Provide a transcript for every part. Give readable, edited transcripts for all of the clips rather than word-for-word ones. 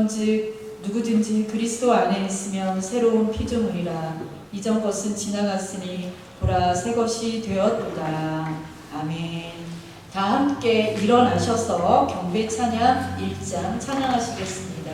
그런즉 누구든지 그리스도 안에 있으면 새로운 피조물이라. 이전 것은 지나갔으니 보라 새 것이 되었도다. 아멘. 다 함께 일어나셔서 경배 찬양 1장 찬양하시겠습니다.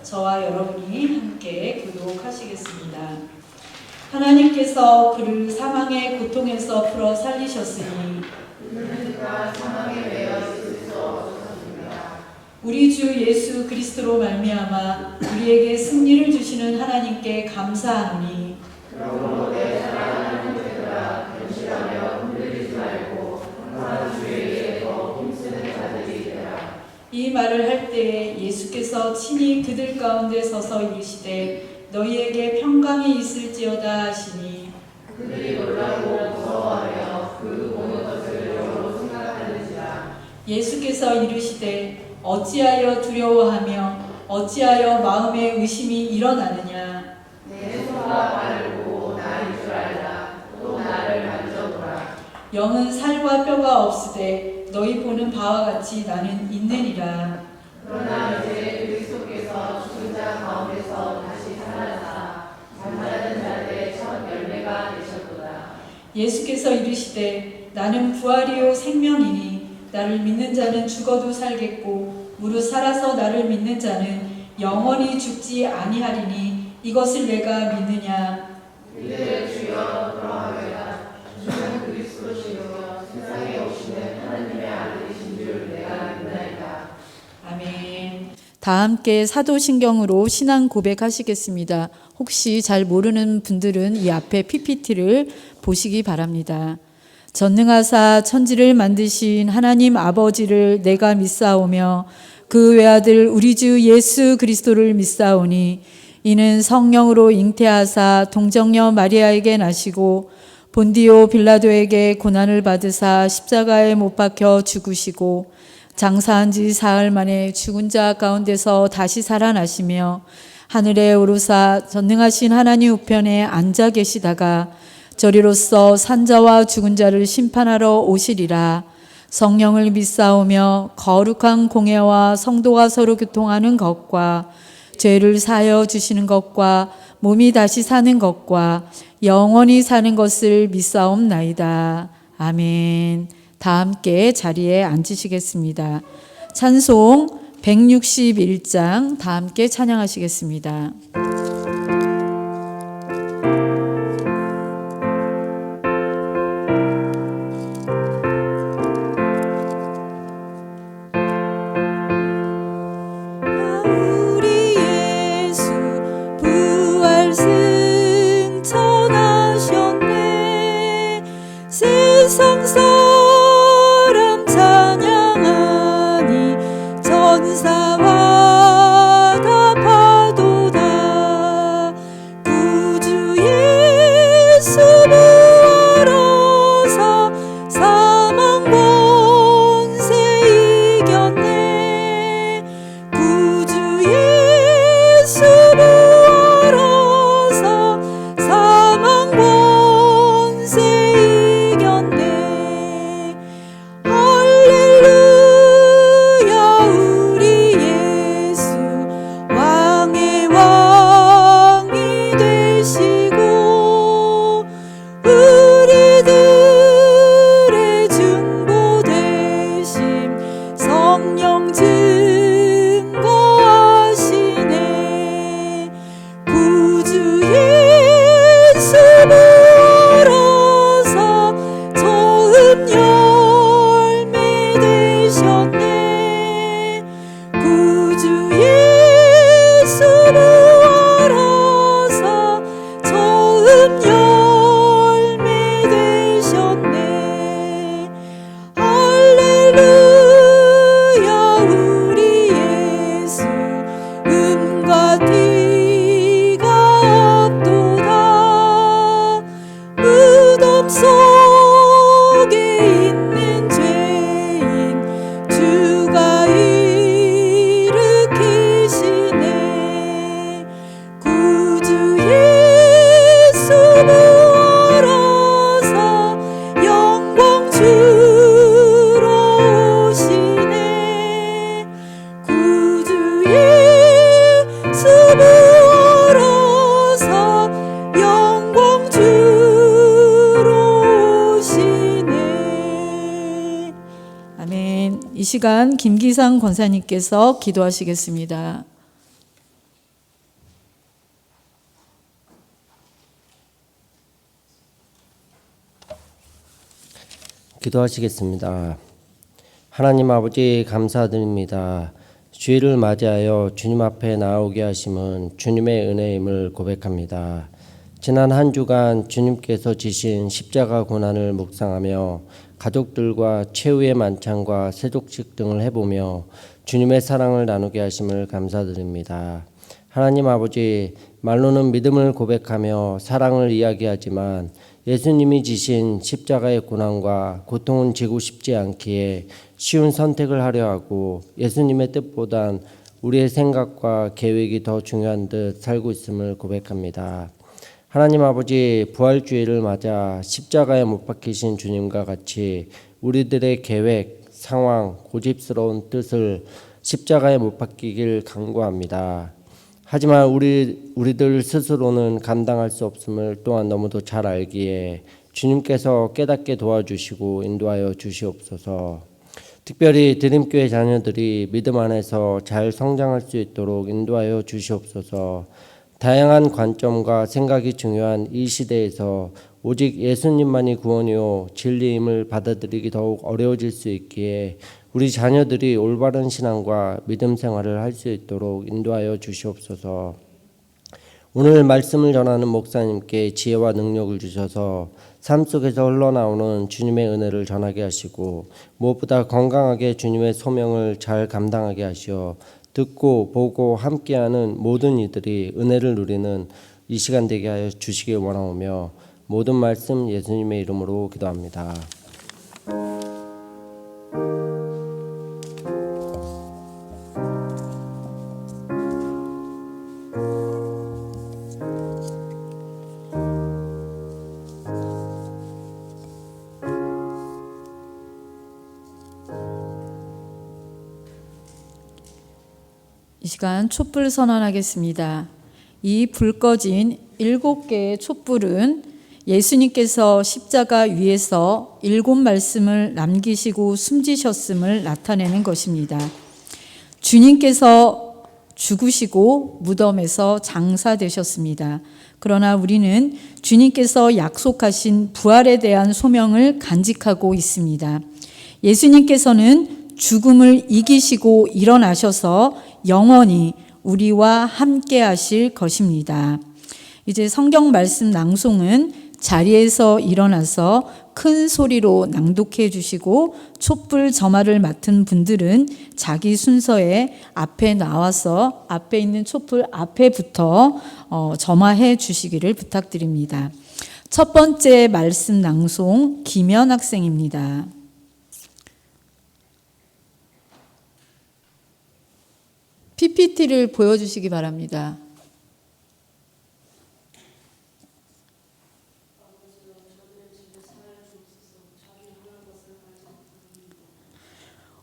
저와 여러분이 함께 교독하시겠습니다. 하나님께서 그를 사망의 고통에서 풀어 살리셨으니 우리 주 예수 그리스도로 말미암아 우리에게 승리를 주시는 하나님께 감사하노니 이 말을 할 때에 예수께서 친히 그들 가운데 서서 이르시되 너희에게 평강이 있을지어다 하시니 그들이 놀라고 무서워하며 그 보는 것을 영으로 생각하는지라. 예수께서 이르시되 어찌하여 두려워하며 어찌하여 마음에 의심이 일어나느냐. 내 손과 발을 보고 나인 줄 알라. 또 나를 만져보라. 영은 살과 뼈가 없으되 너희 보는 바와 같이 나는 있느니라. 그러나 이제 그리스도께서 죽은 자 가운데서 다시 살아나사 잠자는 자들의 첫 열매가 되셨도다. 예수께서 이르시되 나는 부활이요 생명이니 나를 믿는 자는 죽어도 살겠고 무릇 살아서 나를 믿는 자는 영원히 죽지 아니하리니 이것을 내가 믿느냐. 이르되 주여 그러하리이다. 주는 그리스도시요 세상에 오시는 하나님의 아들이신 줄 내가 믿나이다. 아멘. 다 함께 사도신경으로 신앙 고백하시겠습니다. 혹시 잘 모르는 분들은 이 앞에 PPT를 보시기 바랍니다. 전능하사 천지를 만드신 하나님 아버지를 내가 믿사오며 그 외아들 우리 주 예수 그리스도를 믿사오니 이는 성령으로 잉태하사 동정녀 마리아에게 나시고 본디오 빌라도에게 고난을 받으사 십자가에 못 박혀 죽으시고 장사한 지 사흘 만에 죽은 자 가운데서 다시 살아나시며 하늘에 오르사 전능하신 하나님 우편에 앉아 계시다가 저리로서 산자와 죽은 자를 심판하러 오시리라. 성령을 믿사오며 거룩한 공예와 성도가 서로 교통하는 것과 죄를 사하여 주시는 것과 몸이 다시 사는 것과 영원히 사는 것을 믿사옵나이다. 아멘. 다 함께 자리에 앉으시겠습니다. 찬송 161장 다 함께 찬양하시겠습니다. 세상 사람 찬양하니 천사와 다 파도다. 부어서 영광 주로 오시네. 아멘. 이 시간 김기상 권사님께서 기도하시겠습니다. 기도하시겠습니다. 하나님 아버지 감사드립니다. 주일을 맞이하여 주님 앞에 나오게 하심은 주님의 은혜임을 고백합니다. 지난 한 주간 주님께서 지신 십자가 고난을 묵상하며 가족들과 최후의 만찬과 세족식 등을 해보며 주님의 사랑을 나누게 하심을 감사드립니다. 하나님 아버지, 말로는 믿음을 고백하며 사랑을 이야기하지만 예수님이 지신 십자가의 고난과 고통은 지고 싶지 않기에 쉬운 선택을 하려 하고 예수님의 뜻보단 우리의 생각과 계획이 더 중요한 듯 살고 있음을 고백합니다. 하나님 아버지, 부활주일을 맞아 십자가에 못 박히신 주님과 같이 우리들의 계획, 상황, 고집스러운 뜻을 십자가에 못 박히길 간구합니다. 하지만 우리들 스스로는 감당할 수 없음을 또한 너무도 잘 알기에 주님께서 깨닫게 도와주시고 인도하여 주시옵소서. 특별히 드림교회 자녀들이 믿음 안에서 잘 성장할 수 있도록 인도하여 주시옵소서. 다양한 관점과 생각이 중요한 이 시대에서 오직 예수님만이 구원이요 진리임을 받아들이기 더욱 어려워질 수 있기에 우리 자녀들이 올바른 신앙과 믿음 생활을 할 수 있도록 인도하여 주시옵소서. 오늘 말씀을 전하는 목사님께 지혜와 능력을 주셔서 삶 속에서 흘러나오는 주님의 은혜를 전하게 하시고 무엇보다 건강하게 주님의 소명을 잘 감당하게 하시어 듣고 보고 함께하는 모든 이들이 은혜를 누리는 이 시간 되게 하여 주시길 원하오며 모든 말씀 예수님의 이름으로 기도합니다. 이 시간 촛불 선언하겠습니다. 이 불 꺼진 7개의 촛불은 예수님께서 십자가 위에서 7말씀을 남기시고 숨지셨음을 나타내는 것입니다. 주님께서 죽으시고 무덤에서 장사되셨습니다. 그러나 우리는 주님께서 약속하신 부활에 대한 소명을 간직하고 있습니다. 예수님께서는 죽음을 이기시고 일어나셔서 영원히 우리와 함께 하실 것입니다. 이제 성경 말씀 낭송은 자리에서 일어나서 큰 소리로 낭독해 주시고 촛불 점화를 맡은 분들은 자기 순서에 앞에 나와서 앞에 있는 촛불 앞에부터 점화해 주시기를 부탁드립니다. 첫 번째 말씀 낭송 김연 학생입니다. PPT를 보여주시기 바랍니다.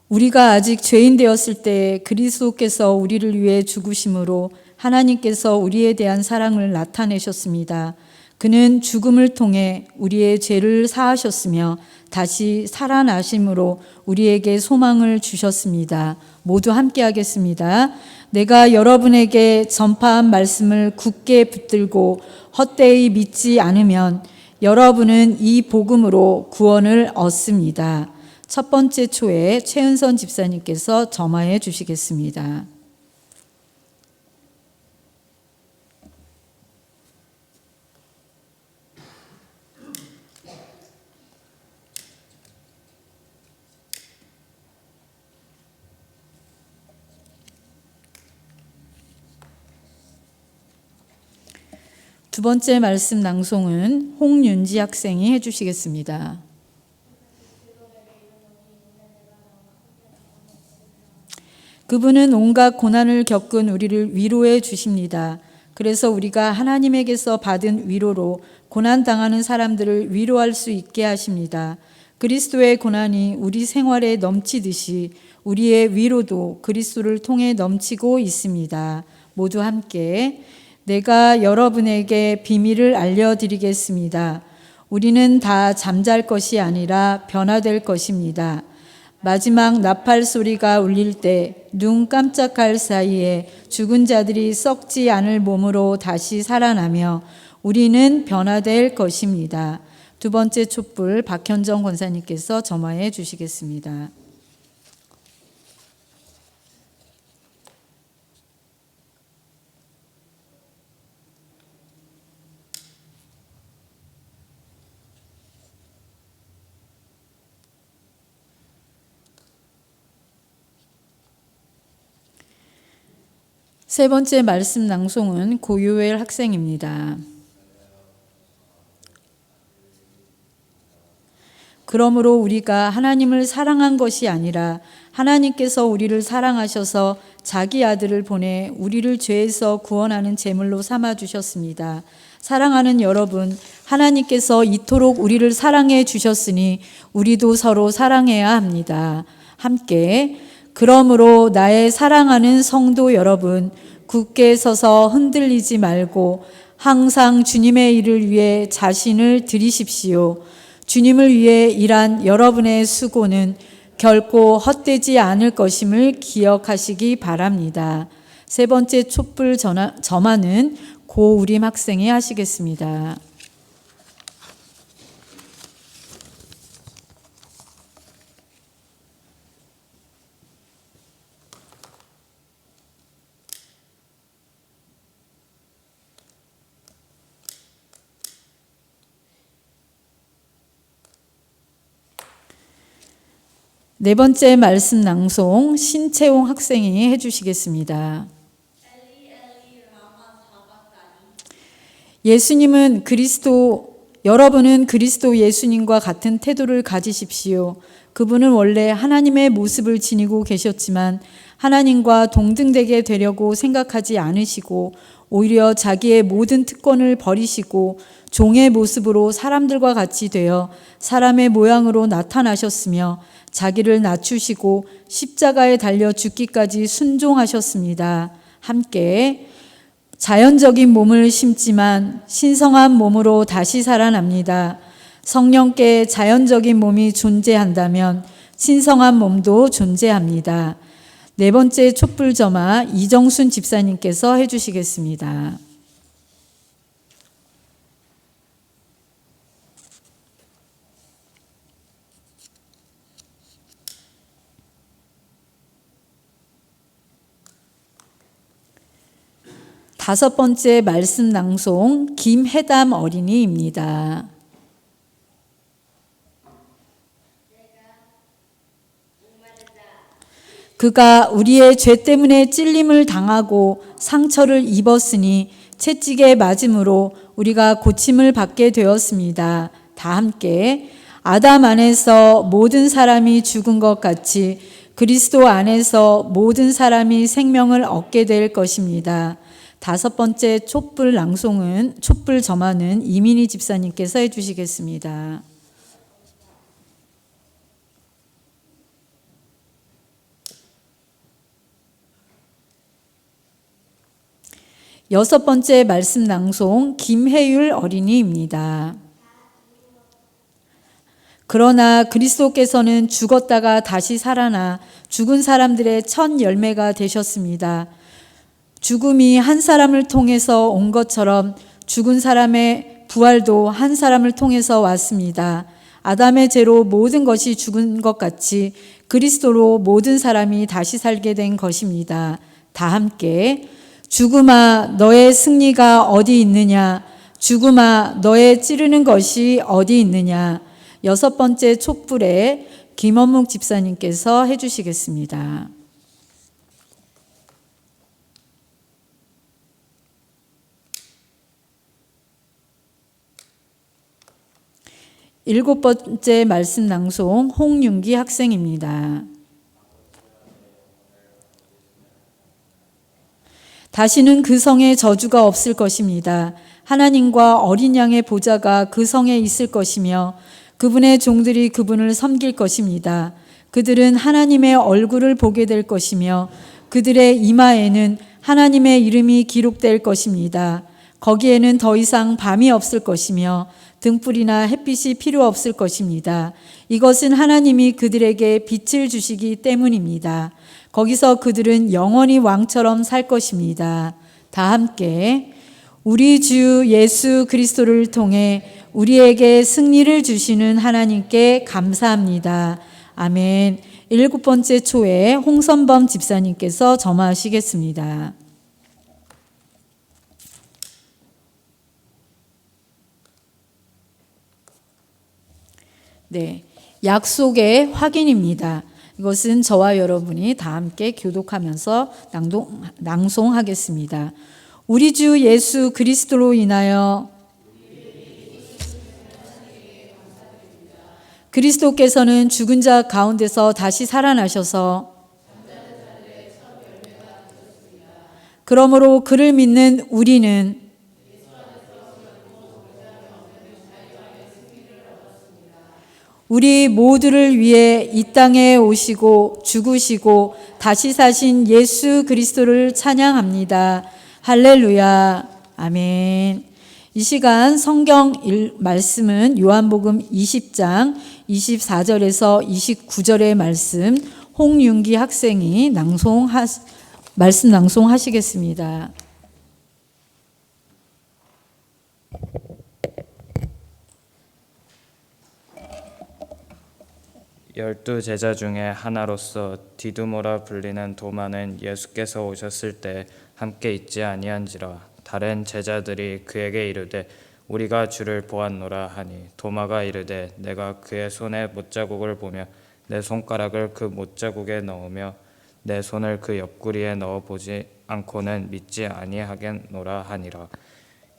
우리가 아직 죄인 되었을 때 그리스도께서 우리를 위해 죽으심으로 하나님께서 우리에 대한 사랑을 나타내셨습니다. 그는 죽음을 통해 우리의 죄를 사하셨으며 다시 살아나심으로 우리에게 소망을 주셨습니다. 모두 함께 하겠습니다. 내가 여러분에게 전파한 말씀을 굳게 붙들고 헛되이 믿지 않으면 여러분은 이 복음으로 구원을 얻습니다. 첫 번째 초에 최은선 집사님께서 점화해 주시겠습니다. 두 번째 말씀 낭송은 홍윤지 학생이 해주시겠습니다. 그분은 온갖 고난을 겪은 우리를 위로해 주십니다. 그래서 우리가 하나님에게서 받은 위로로 고난당하는 사람들을 위로할 수 있게 하십니다. 그리스도의 고난이 우리 생활에 넘치듯이 우리의 위로도 그리스도를 통해 넘치고 있습니다. 모두 함께 내가 여러분에게 비밀을 알려드리겠습니다. 우리는 다 잠잘 것이 아니라 변화될 것입니다. 마지막 나팔 소리가 울릴 때 눈 깜짝할 사이에 죽은 자들이 썩지 않을 몸으로 다시 살아나며 우리는 변화될 것입니다. 두 번째 촛불 박현정 권사님께서 점화해 주시겠습니다. 세 번째 말씀 낭송은 고요엘 학생입니다. 그러므로 우리가 하나님을 사랑한 것이 아니라 하나님께서 우리를 사랑하셔서 자기 아들을 보내 우리를 죄에서 구원하는 제물로 삼아 주셨습니다. 사랑하는 여러분, 하나님께서 이토록 우리를 사랑해 주셨으니 우리도 서로 사랑해야 합니다. 함께 그러므로 나의 사랑하는 성도 여러분, 굳게 서서 흔들리지 말고 항상 주님의 일을 위해 자신을 드리십시오. 주님을 위해 일한 여러분의 수고는 결코 헛되지 않을 것임을 기억하시기 바랍니다. 세 번째 촛불 점화는 고우림 학생이 하시겠습니다. 네 번째 말씀 낭송 신채용 학생이 해주시겠습니다. 예수님은 여러분은 그리스도 예수님과 같은 태도를 가지십시오. 그분은 원래 하나님의 모습을 지니고 계셨지만 하나님과 동등되게 되려고 생각하지 않으시고 오히려 자기의 모든 특권을 버리시고 종의 모습으로 사람들과 같이 되어 사람의 모양으로 나타나셨으며 자기를 낮추시고 십자가에 달려 죽기까지 순종하셨습니다. 함께 자연적인 몸을 심지만 신성한 몸으로 다시 살아납니다. 성령께 자연적인 몸이 존재한다면 신성한 몸도 존재합니다. 네 번째 촛불 점화 이정순 집사님께서 해주시겠습니다. 다섯 번째 말씀 낭송 김혜담 어린이입니다. 그가 우리의 죄 때문에 찔림을 당하고 상처를 입었으니 채찍에 맞음으로 우리가 고침을 받게 되었습니다. 다 함께 아담 안에서 모든 사람이 죽은 것 같이 그리스도 안에서 모든 사람이 생명을 얻게 될 것입니다. 다섯 번째 촛불 점화는 이민희 집사님께서 해주시겠습니다. 여섯 번째 말씀 낭송 김혜율 어린이입니다. 그러나 그리스도께서는 죽었다가 다시 살아나 죽은 사람들의 첫 열매가 되셨습니다. 죽음이 한 사람을 통해서 온 것처럼 죽은 사람의 부활도 한 사람을 통해서 왔습니다. 아담의 죄로 모든 것이 죽은 것 같이 그리스도로 모든 사람이 다시 살게 된 것입니다. 다 함께 죽음아 너의 승리가 어디 있느냐, 죽음아 너의 찌르는 것이 어디 있느냐. 여섯 번째 촛불에 김원묵 집사님께서 해주시겠습니다. 일곱 번째 말씀 낭송 홍윤기 학생입니다. 다시는 그 성에 저주가 없을 것입니다. 하나님과 어린 양의 보좌가 그 성에 있을 것이며 그분의 종들이 그분을 섬길 것입니다. 그들은 하나님의 얼굴을 보게 될 것이며 그들의 이마에는 하나님의 이름이 기록될 것입니다. 거기에는 더 이상 밤이 없을 것이며 등불이나 햇빛이 필요 없을 것입니다. 이것은 하나님이 그들에게 빛을 주시기 때문입니다. 거기서 그들은 영원히 왕처럼 살 것입니다. 다 함께 우리 주 예수 그리스도를 통해 우리에게 승리를 주시는 하나님께 감사합니다. 아멘. 7번째 초에 홍선범 집사님께서 점화하시겠습니다. 네, 약속의 확인입니다. 이것은 저와 여러분이 다 함께 교독하면서 낭송하겠습니다. 우리 주 예수 그리스도로 인하여 그리스도께서는 죽은 자 가운데서 다시 살아나셔서 그러므로 그를 믿는 우리는 우리 모두를 위해 이 땅에 오시고 죽으시고 다시 사신 예수 그리스도를 찬양합니다. 할렐루야. 아멘. 이 시간 성경 말씀은 요한복음 20장 24절에서 29절의 말씀 홍윤기 학생이 말씀 낭송하시겠습니다. 열두 제자 중에 하나로서 디두모라 불리는 도마는 예수께서 오셨을 때 함께 있지 아니한지라. 다른 제자들이 그에게 이르되 우리가 주를 보았노라 하니 도마가 이르되 내가 그의 손에 못자국을 보며 내 손가락을 그 못자국에 넣으며 내 손을 그 옆구리에 넣어보지 않고는 믿지 아니하겠노라 하니라.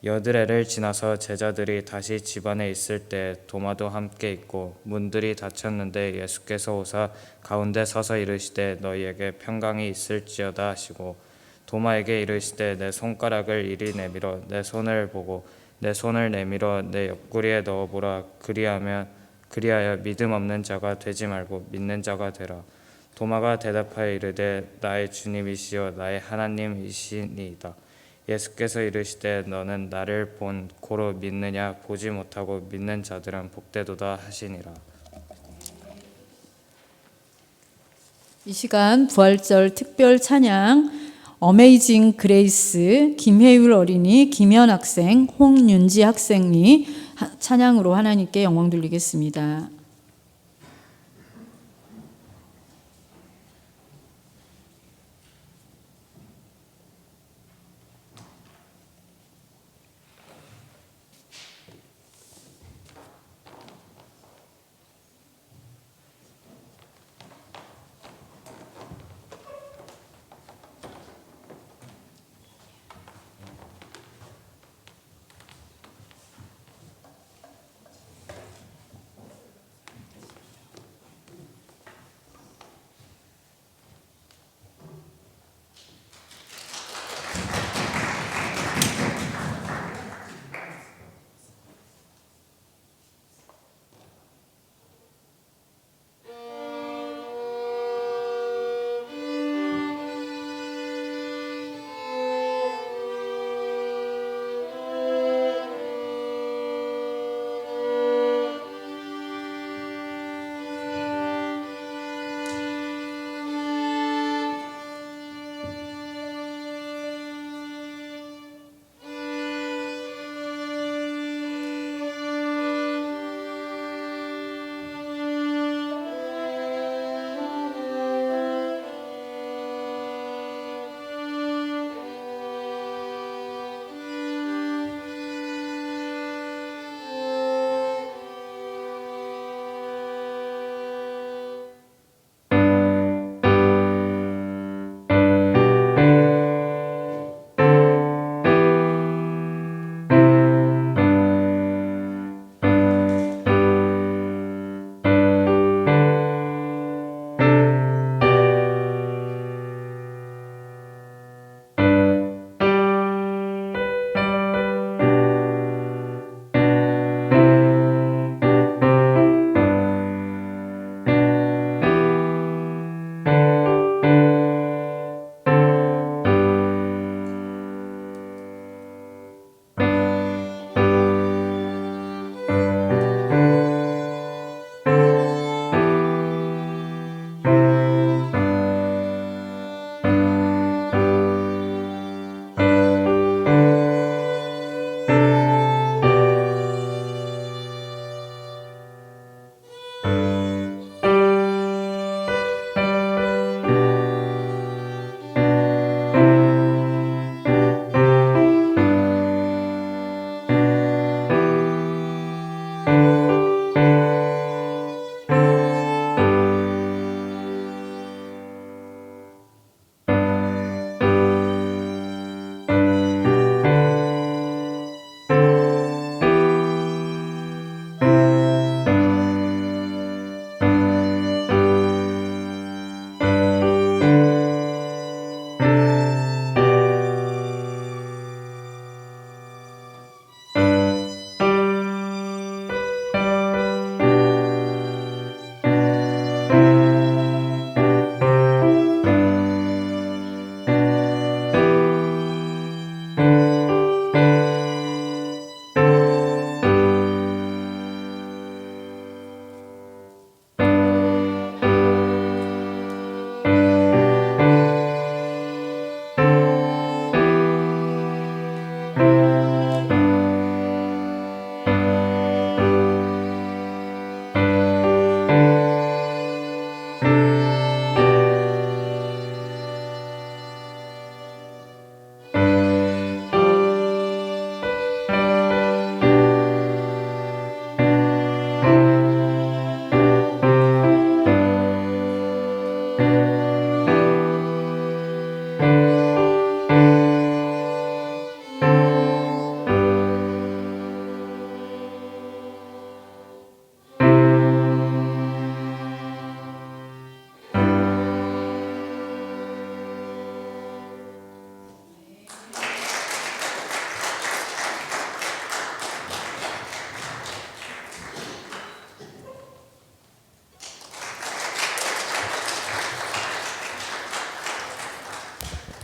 여드레를 지나서 제자들이 다시 집안에 있을 때 도마도 함께 있고 문들이 닫혔는데 예수께서 오사 가운데 서서 이르시되 너희에게 평강이 있을지어다 하시고 도마에게 이르시되 내 손가락을 이리 내밀어 내 손을 보고 내 손을 내밀어 내 옆구리에 넣어보라. 그리하여 믿음 없는 자가 되지 말고 믿는 자가 되라. 도마가 대답하여 이르되 나의 주님이시여 나의 하나님이시니이다. 예수께서 이르시되 너는 나를 본 고로 믿느냐. 보지 못하고 믿는 자들은 복되도다 하시니라. 이 시간 부활절 특별 찬양 어메이징 그레이스 김혜율 어린이, 김현 학생, 홍윤지 학생이 찬양으로 하나님께 영광 돌리겠습니다.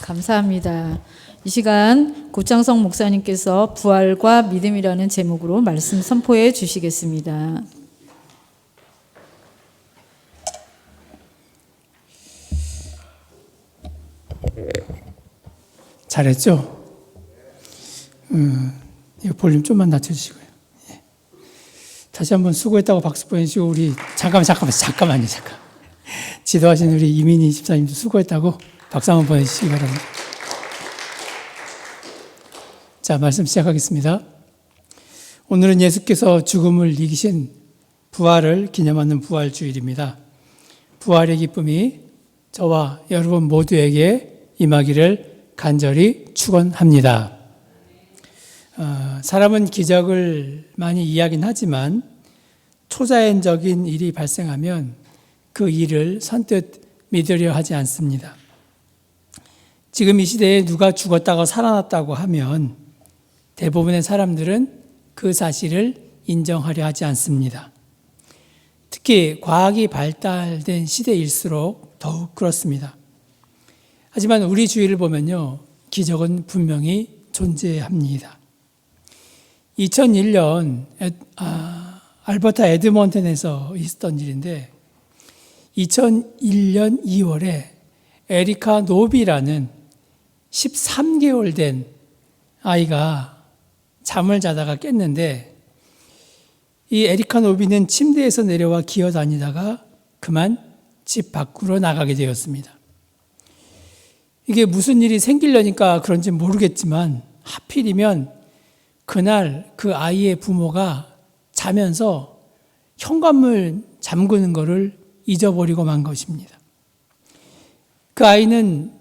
감사합니다. 이 시간 고창석 목사님께서 부활과 믿음이라는 제목으로 말씀 선포해 주시겠습니다. 잘했죠? 이거 볼륨 좀만 낮춰주시고요. 예. 다시 한번 수고했다고 박수 보내주시고, 우리, 잠깐만요. 지도하신 우리 이민희 집사님도 수고했다고 박수 한번 보내주시기 바랍니다. 자, 말씀 시작하겠습니다. 오늘은 예수께서 죽음을 이기신 부활을 기념하는 부활주일입니다. 부활의 기쁨이 저와 여러분 모두에게 임하기를 간절히 축원합니다. 사람은 기적을 많이 이야기는 하지만 초자연적인 일이 발생하면 그 일을 선뜻 믿으려 하지 않습니다. 지금 이 시대에 누가 죽었다가 살아났다고 하면 대부분의 사람들은 그 사실을 인정하려 하지 않습니다. 특히 과학이 발달된 시대일수록 더욱 그렇습니다. 하지만 우리 주위를 보면요, 기적은 분명히 존재합니다. 2001년 알버타 에드먼튼에서 있었던 일인데, 2001년 2월에 에리카 노비라는 13개월 된 아이가 잠을 자다가 깼는데, 이 에리카 노비는 침대에서 내려와 기어다니다가 그만 집 밖으로 나가게 되었습니다. 이게 무슨 일이 생기려니까 그런지 모르겠지만 하필이면 그날 그 아이의 부모가 자면서 현관문 잠그는 것을 잊어버리고 만 것입니다. 그 아이는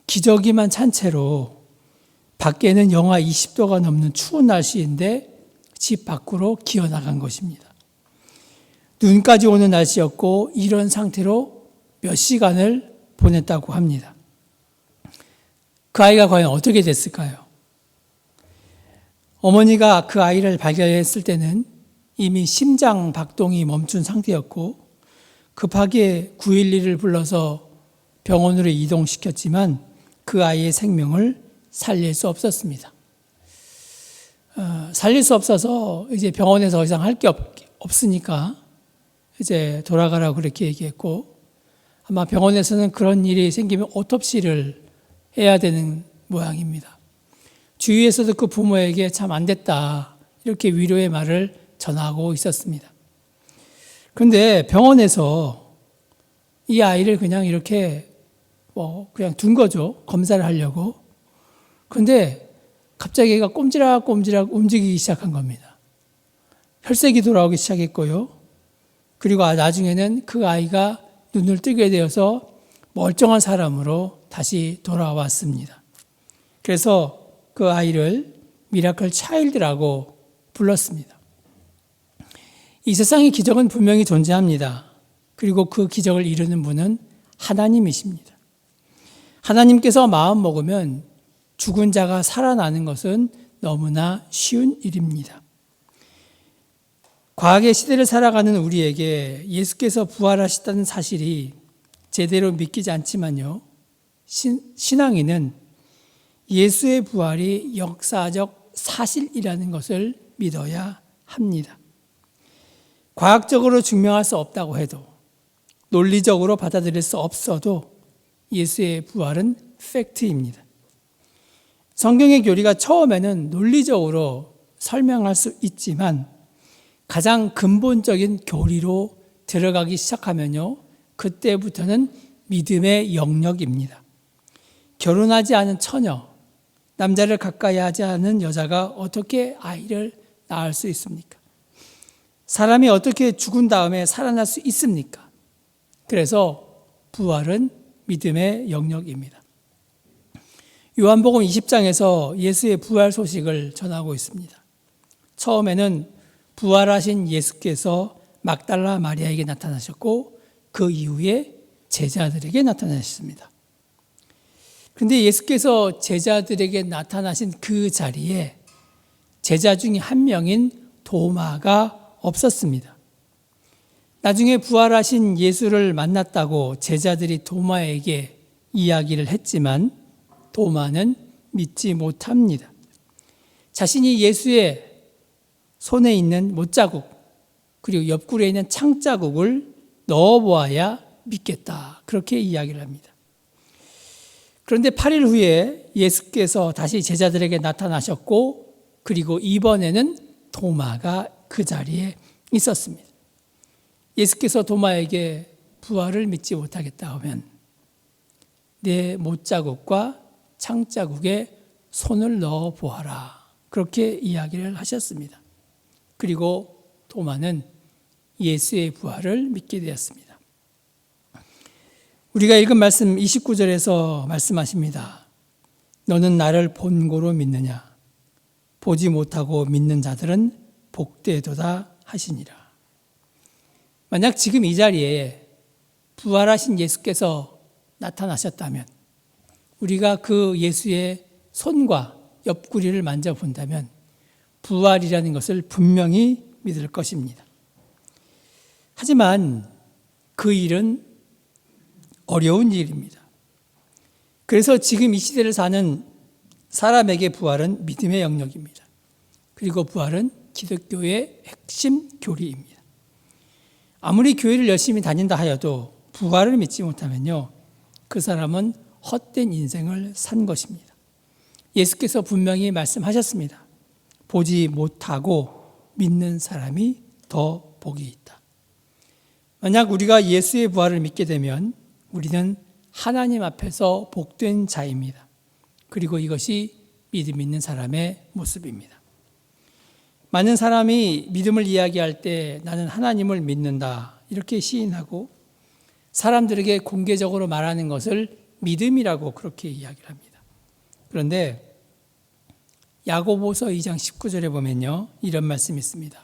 기저귀만 찬 채로, 밖에는 영하 20도가 넘는 추운 날씨인데 집 밖으로 기어나간 것입니다. 눈까지 오는 날씨였고 이런 상태로 몇 시간을 보냈다고 합니다. 그 아이가 과연 어떻게 됐을까요? 어머니가 그 아이를 발견했을 때는 이미 심장 박동이 멈춘 상태였고 급하게 911을 불러서 병원으로 이동시켰지만 그 아이의 생명을 살릴 수 없었습니다. 살릴 수 없어서 이제 병원에서 더 이상 할 게 없으니까 이제 돌아가라고 그렇게 얘기했고, 아마 병원에서는 그런 일이 생기면 오톱시를 해야 되는 모양입니다. 주위에서도 그 부모에게 참 안 됐다, 이렇게 위로의 말을 전하고 있었습니다. 그런데 병원에서 이 아이를 그냥 이렇게 그냥 둔 거죠. 검사를 하려고. 그런데 갑자기 얘가 꼼지락꼼지락 움직이기 시작한 겁니다. 혈색이 돌아오기 시작했고요. 그리고 나중에는 그 아이가 눈을 뜨게 되어서 멀쩡한 사람으로 다시 돌아왔습니다. 그래서 그 아이를 미라클 차일드라고 불렀습니다. 이 세상의 기적은 분명히 존재합니다. 그리고 그 기적을 이루는 분은 하나님이십니다. 하나님께서 마음 먹으면 죽은 자가 살아나는 것은 너무나 쉬운 일입니다. 과학의 시대를 살아가는 우리에게 예수께서 부활하셨다는 사실이 제대로 믿기지 않지만요, 신앙인은 예수의 부활이 역사적 사실이라는 것을 믿어야 합니다. 과학적으로 증명할 수 없다고 해도, 논리적으로 받아들일 수 없어도 예수의 부활은 팩트입니다. 성경의 교리가 처음에는 논리적으로 설명할 수 있지만 가장 근본적인 교리로 들어가기 시작하면요, 그때부터는 믿음의 영역입니다. 결혼하지 않은 처녀, 남자를 가까이 하지 않은 여자가 어떻게 아이를 낳을 수 있습니까? 사람이 어떻게 죽은 다음에 살아날 수 있습니까? 그래서 부활은 믿음의 영역입니다. 요한복음 20장에서 예수의 부활 소식을 전하고 있습니다. 처음에는 부활하신 예수께서 막달라 마리아에게 나타나셨고 그 이후에 제자들에게 나타나셨습니다. 그런데 예수께서 제자들에게 나타나신 그 자리에 제자 중에 한 명인 도마가 없었습니다. 나중에 부활하신 예수를 만났다고 제자들이 도마에게 이야기를 했지만 도마는 믿지 못합니다. 자신이 예수의 손에 있는 못자국 그리고 옆구리에 있는 창자국을 넣어보아야 믿겠다. 그렇게 이야기를 합니다. 그런데 8일 후에 예수께서 다시 제자들에게 나타나셨고 그리고 이번에는 도마가 그 자리에 있었습니다. 예수께서 도마에게 부활을 믿지 못하겠다 하면 내 못자국과 창자국에 손을 넣어 보아라. 그렇게 이야기를 하셨습니다. 그리고 도마는 예수의 부활을 믿게 되었습니다. 우리가 읽은 말씀 29절에서 말씀하십니다. 너는 나를 본고로 믿느냐? 보지 못하고 믿는 자들은 복되도다 하시니라. 만약 지금 이 자리에 부활하신 예수께서 나타나셨다면 우리가 그 예수의 손과 옆구리를 만져본다면 부활이라는 것을 분명히 믿을 것입니다. 하지만 그 일은 어려운 일입니다. 그래서 지금 이 시대를 사는 사람에게 부활은 믿음의 영역입니다. 그리고 부활은 기독교의 핵심 교리입니다. 아무리 교회를 열심히 다닌다 하여도 부활을 믿지 못하면요, 그 사람은 헛된 인생을 산 것입니다. 예수께서 분명히 말씀하셨습니다. 보지 못하고 믿는 사람이 더 복이 있다. 만약 우리가 예수의 부활을 믿게 되면 우리는 하나님 앞에서 복된 자입니다. 그리고 이것이 믿음 있는 사람의 모습입니다. 많은 사람이 믿음을 이야기할 때 나는 하나님을 믿는다 이렇게 시인하고 사람들에게 공개적으로 말하는 것을 믿음이라고 그렇게 이야기를 합니다. 그런데 야고보서 2장 19절에 보면요, 이런 말씀이 있습니다.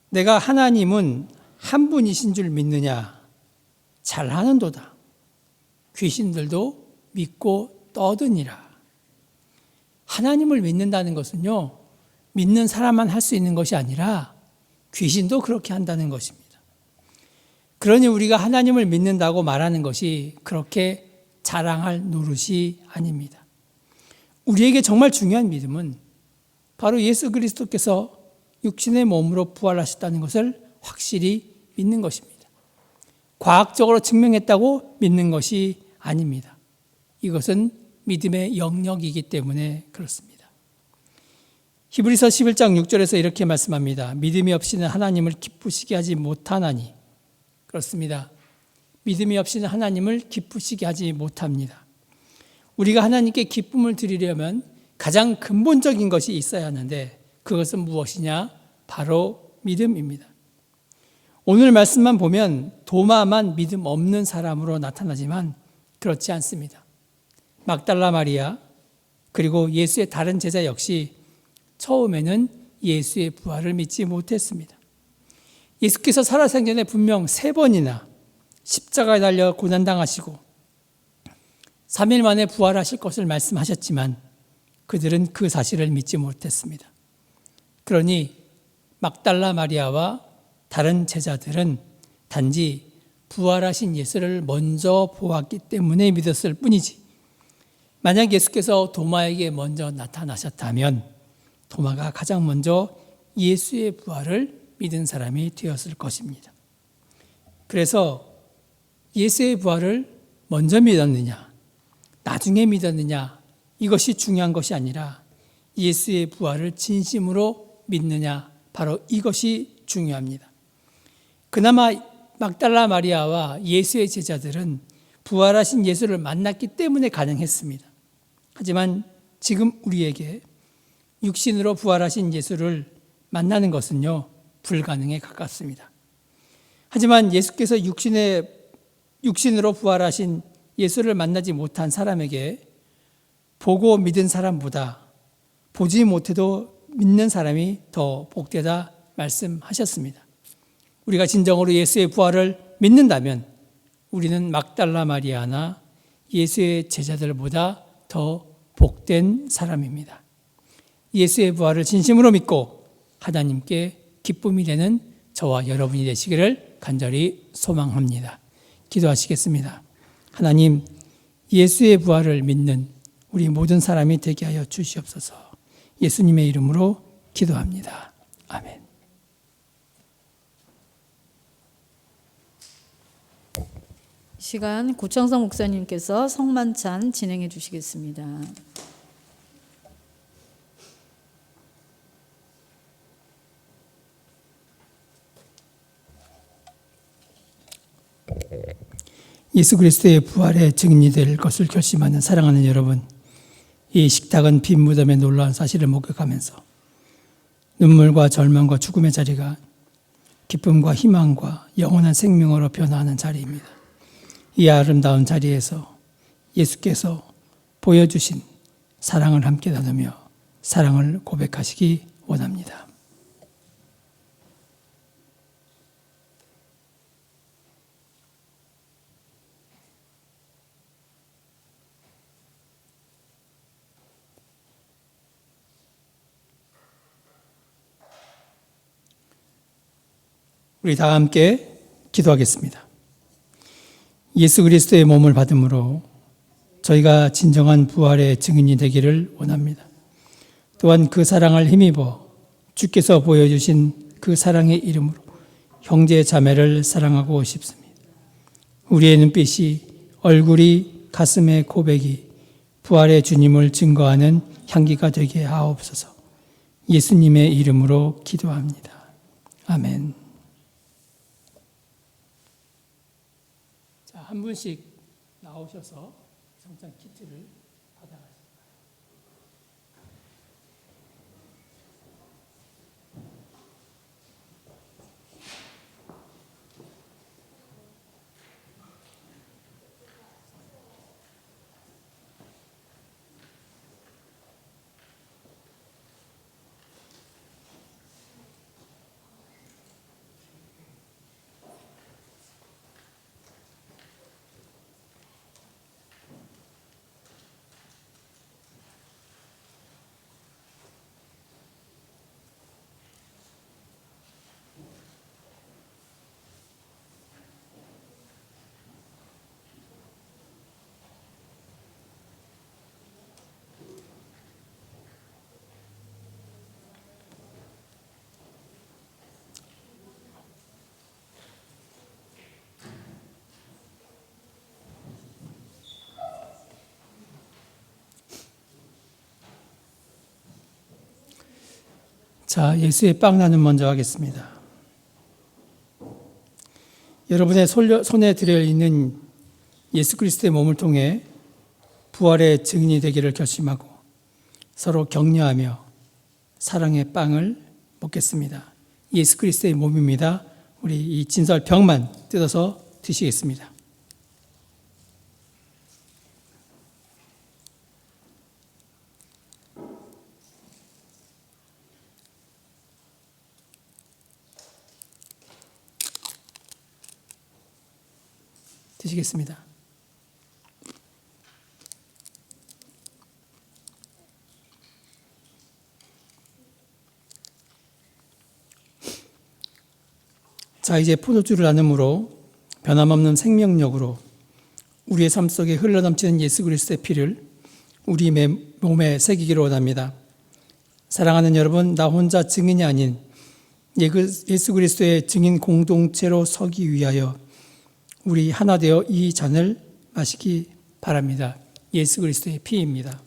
내가 하나님은 한 분이신 줄 믿느냐? 잘하는도다. 귀신들도 믿고 떠드니라. 하나님을 믿는다는 것은요, 믿는 사람만 할 수 있는 것이 아니라 귀신도 그렇게 한다는 것입니다. 그러니 우리가 하나님을 믿는다고 말하는 것이 그렇게 자랑할 노릇이 아닙니다. 우리에게 정말 중요한 믿음은 바로 예수 그리스도께서 육신의 몸으로 부활하셨다는 것을 확실히 믿는 것입니다. 과학적으로 증명했다고 믿는 것이 아닙니다. 이것은 믿음의 영역이기 때문에 그렇습니다. 히브리서 11장 6절에서 이렇게 말씀합니다. 믿음이 없이는 하나님을 기쁘시게 하지 못하나니. 그렇습니다. 믿음이 없이는 하나님을 기쁘시게 하지 못합니다. 우리가 하나님께 기쁨을 드리려면 가장 근본적인 것이 있어야 하는데 그것은 무엇이냐? 바로 믿음입니다. 오늘 말씀만 보면 도마만 믿음 없는 사람으로 나타나지만 그렇지 않습니다. 막달라 마리아 그리고 예수의 다른 제자 역시 처음에는 예수의 부활을 믿지 못했습니다. 예수께서 살아생전에 분명 3번이나 십자가에 달려 고난당하시고 3일 만에 부활하실 것을 말씀하셨지만 그들은 그 사실을 믿지 못했습니다. 그러니 막달라 마리아와 다른 제자들은 단지 부활하신 예수를 먼저 보았기 때문에 믿었을 뿐이지, 만약 예수께서 도마에게 먼저 나타나셨다면 도마가 가장 먼저 예수의 부활을 믿은 사람이 되었을 것입니다. 그래서 예수의 부활을 먼저 믿었느냐, 나중에 믿었느냐, 이것이 중요한 것이 아니라 예수의 부활을 진심으로 믿느냐, 바로 이것이 중요합니다. 그나마 막달라 마리아와 예수의 제자들은 부활하신 예수를 만났기 때문에 가능했습니다. 하지만 지금 우리에게 육신으로 부활하신 예수를 만나는 것은요, 불가능에 가깝습니다. 하지만 예수께서 육신으로 부활하신 예수를 만나지 못한 사람에게 보고 믿은 사람보다 보지 못해도 믿는 사람이 더 복되다 말씀하셨습니다. 우리가 진정으로 예수의 부활을 믿는다면 우리는 막달라 마리아나 예수의 제자들보다 더 복된 사람입니다. 예수의 부활을 진심으로 믿고 하나님께 기쁨이 되는 저와 여러분이 되시기를 간절히 소망합니다. 기도하시겠습니다. 하나님, 예수의 부활을 믿는 우리 모든 사람이 되게 하여 주시옵소서. 예수님의 이름으로 기도합니다. 아멘. 시간 고창성 목사님께서 성만찬 진행해 주시겠습니다. 예수 그리스도의 부활의 증인이 될 것을 결심하는 사랑하는 여러분, 이 식탁은 빈 무덤의 놀라운 사실을 목격하면서 눈물과 절망과 죽음의 자리가 기쁨과 희망과 영원한 생명으로 변화하는 자리입니다. 이 아름다운 자리에서 예수께서 보여주신 사랑을 함께 나누며 사랑을 고백하시기 원합니다. 우리 다 함께 기도하겠습니다. 예수 그리스도의 몸을 받음으로 저희가 진정한 부활의 증인이 되기를 원합니다. 또한 그 사랑을 힘입어 주께서 보여주신 그 사랑의 이름으로 형제 자매를 사랑하고 싶습니다. 우리의 눈빛이, 얼굴이, 가슴의 고백이 부활의 주님을 증거하는 향기가 되게 하옵소서. 예수님의 이름으로 기도합니다. 아멘. 자, 한 분씩 나오셔서 성찬 키트를 받아가십니다. 자, 예수의 빵 나눔 먼저 하겠습니다. 여러분의 손에 들어있는 예수 그리스도의 몸을 통해 부활의 증인이 되기를 결심하고 서로 격려하며 사랑의 빵을 먹겠습니다. 예수 그리스도의 몸입니다. 우리 이 진설병만 뜯어서 드시겠습니다. 드시겠습니다. 자, 이제 포도주를 나눔으로 변함없는 생명력으로 우리의 삶 속에 흘러넘치는 예수 그리스도의 피를 우리 몸에 새기기를 원합니다. 사랑하는 여러분, 나 혼자 증인이 아닌 예수 그리스도의 증인 공동체로 서기 위하여 우리 하나 되어 이 잔을 마시기 바랍니다. 예수 그리스도의 피입니다.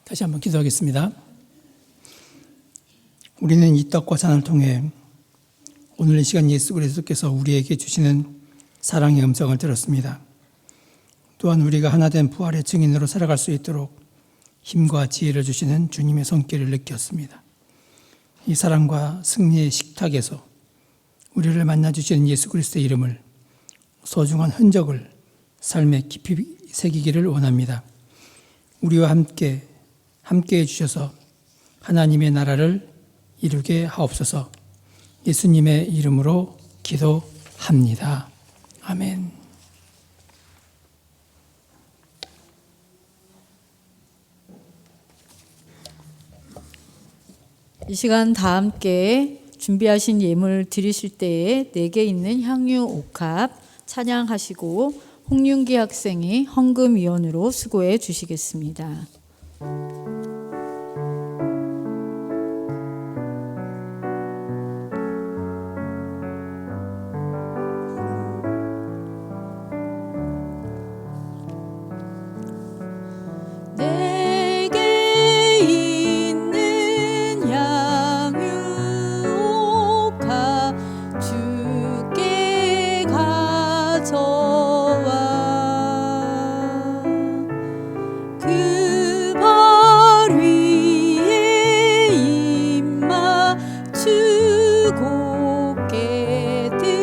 다시 한번 기도하겠습니다. 우리는 이 떡과 잔을 통해 오늘 이 시간 예수 그리스도께서 우리에게 주시는 사랑의 음성을 들었습니다. 또한 우리가 하나된 부활의 증인으로 살아갈 수 있도록 힘과 지혜를 주시는 주님의 손길을 느꼈습니다. 이 사랑과 승리의 식탁에서 우리를 만나주시는 예수 그리스도의 이름을 소중한 흔적을 삶에 깊이 새기기를 원합니다. 우리와 함께 해주셔서 하나님의 나라를 이루게 하옵소서. 예수님의 이름으로 기도합니다. 아멘. 이 시간 다 함께 준비하신 예물 드리실 때에 내게 있는 향유 옥합 찬양하시고 홍윤기 학생이 헌금위원으로 수고해 주시겠습니다. 내게 있는 향유옥합 주께 가져와 그 발 위에 입 맞추고 께 드립니다.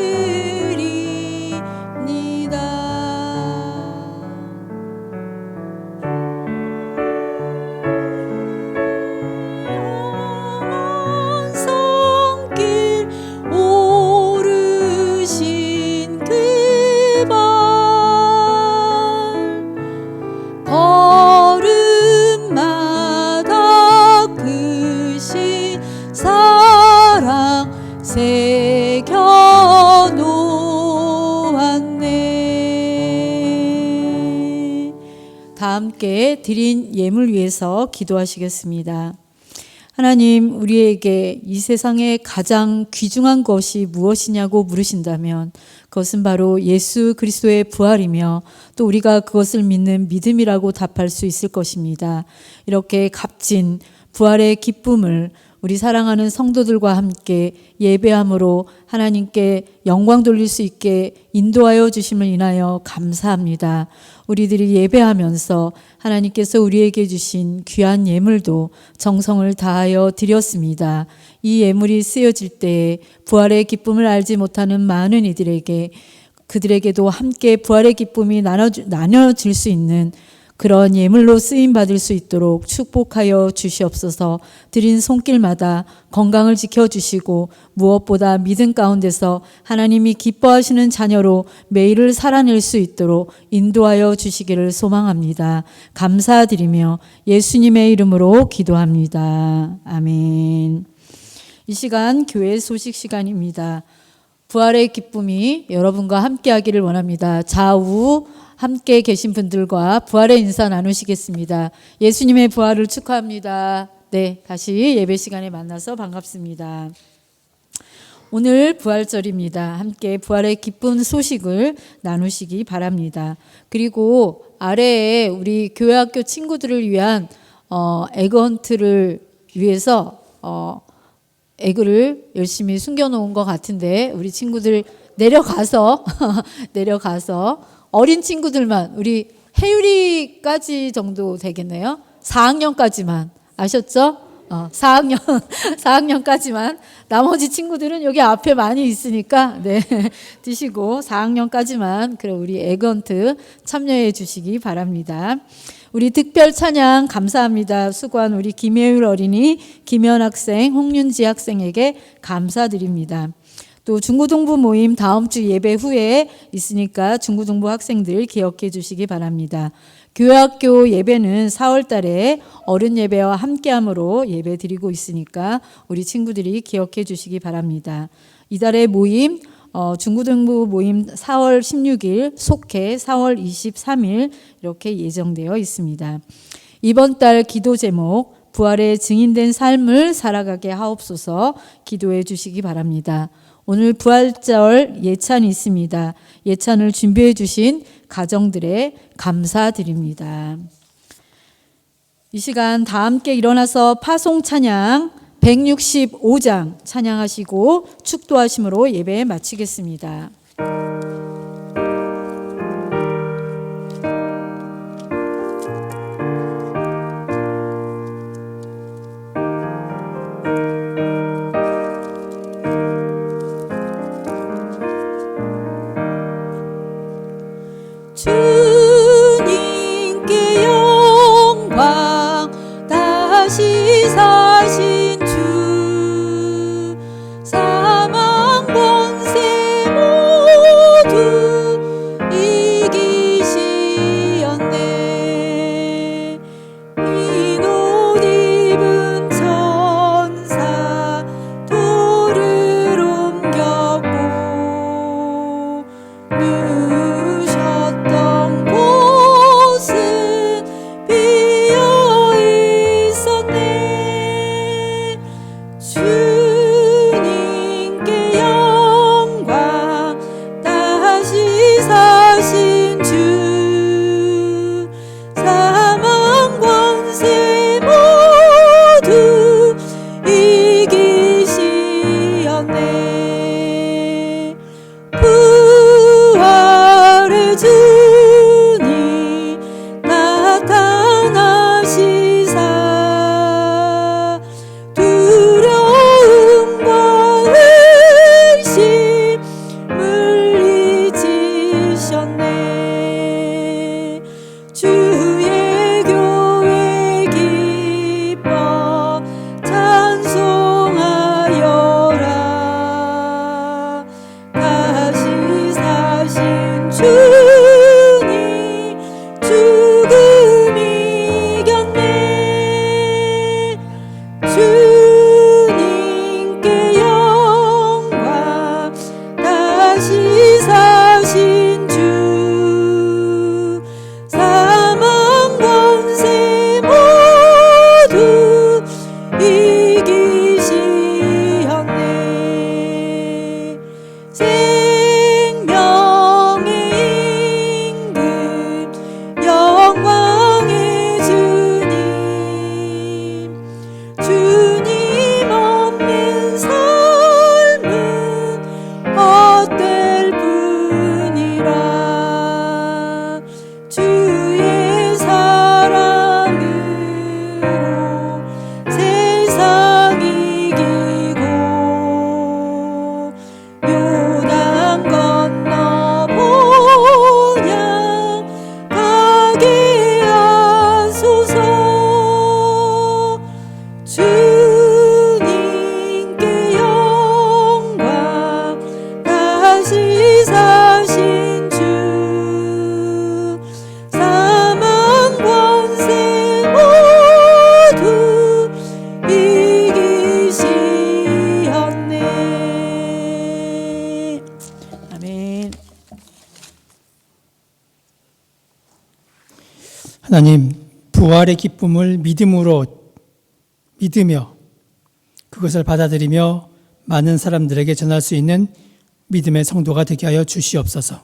성길 오르신 그 발 걸음마다 크신 사랑 새겨 놓았네. 다 함께 드린 예물 위해서 기도하시겠습니다. 하나님, 우리에게 이 세상에 가장 귀중한 것이 무엇이냐고 물으신다면 그것은 바로 예수 그리스도의 부활이며 또 우리가 그것을 믿는 믿음이라고 답할 수 있을 것입니다. 이렇게 값진 부활의 기쁨을 우리 사랑하는 성도들과 함께 예배함으로 하나님께 영광 돌릴 수 있게 인도하여 주심을 인하여 감사합니다. 우리들이 예배하면서 하나님께서 우리에게 주신 귀한 예물도 정성을 다하여 드렸습니다. 이 예물이 쓰여질 때에 부활의 기쁨을 알지 못하는 많은 이들에게 그들에게도 함께 부활의 기쁨이 나눠질 수 있는 그런 예물로 쓰임 받을 수 있도록 축복하여 주시옵소서. 드린 손길마다 건강을 지켜주시고 무엇보다 믿음 가운데서 하나님이 기뻐하시는 자녀로 매일을 살아낼 수 있도록 인도하여 주시기를 소망합니다. 감사드리며 예수님의 이름으로 기도합니다. 아멘. 이 시간 교회 소식 시간입니다. 부활의 기쁨이 여러분과 함께 하기를 원합니다. 좌우 함께 계신 분들과 부활의 인사 나누시겠습니다. 예수님의 부활을 축하합니다. 네, 다시 예배 시간에 만나서 반갑습니다. 오늘 부활절입니다. 함께 부활의 기쁜 소식을 나누시기 바랍니다. 그리고 아래에 우리 교회학교 친구들을 위한 에그헌트를 위해서 에그를 열심히 숨겨놓은 것 같은데 우리 친구들 내려가서 어린 친구들만 우리 해유리까지 정도 되겠네요. 4학년까지만 아셨죠? 4학년까지만 나머지 친구들은 여기 앞에 많이 있으니까 네 드시고 4학년까지만 그럼 우리 에그헌트 참여해 주시기 바랍니다. 우리 특별 찬양 감사합니다. 수고한 우리 김혜율 어린이, 김현 학생, 홍윤지 학생에게 감사드립니다. 또 중고등부 모임 다음 주 예배 후에 있으니까 중고등부 학생들 기억해 주시기 바랍니다. 교회학교 예배는 4월 달에 어른 예배와 함께함으로 예배 드리고 있으니까 우리 친구들이 기억해 주시기 바랍니다. 이달의 모임 중고등부 모임 4월 16일, 속회 4월 23일 이렇게 예정되어 있습니다. 이번 달 기도 제목 부활의 증인된 삶을 살아가게 하옵소서 기도해 주시기 바랍니다. 오늘 부활절 예찬이 있습니다. 예찬을 준비해 주신 가정들에 감사드립니다. 이 시간 다 함께 일어나서 파송 찬양 165장 찬양하시고 축도하심으로 예배 마치겠습니다. 주님께 영광 다시 사신 주 사망 권세 모두 하나님, 부활의 기쁨을 믿음으로 믿으며 그것을 받아들이며 많은 사람들에게 전할 수 있는 믿음의 성도가 되게 하여 주시옵소서.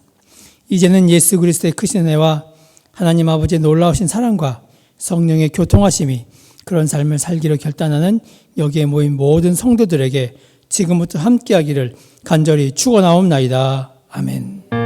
이제는 예수 그리스도의 크신 은혜와 하나님 아버지의 놀라우신 사랑과 성령의 교통하심이 그런 삶을 살기로 결단하는 여기에 모인 모든 성도들에게 지금부터 함께하기를 간절히 축원하옵나이다. 아멘.